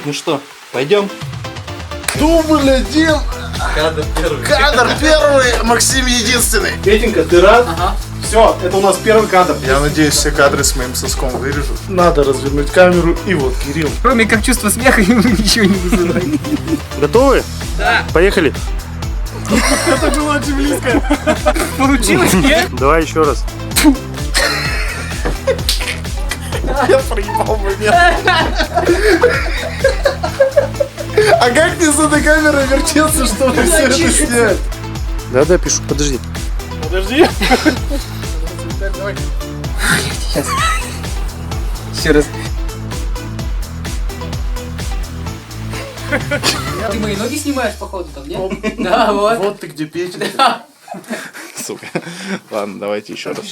Ну что, пойдем? Дубль один. Кадр первый. Кадр первый. Максим единственный. Петенька, ты рад? Ага. Все, это у нас первый кадр. Я надеюсь, все кадры с моим соском вырежут. Надо развернуть камеру. И вот, Кирилл. Кроме как чувство смеха, ему ничего не вызывает. Готовы? Да. Поехали. Это было очень близко. Получилось, нет? Давай еще раз. Я проебал момент. А как мне с этой камерой вертеться, чтобы все это снять? Да, пишу. Подожди. Подожди. Еще раз. Ты мои ноги снимаешь, походу, там, нет? Да, вот. Вот ты где, Петя. Сука. Ладно, давайте еще раз.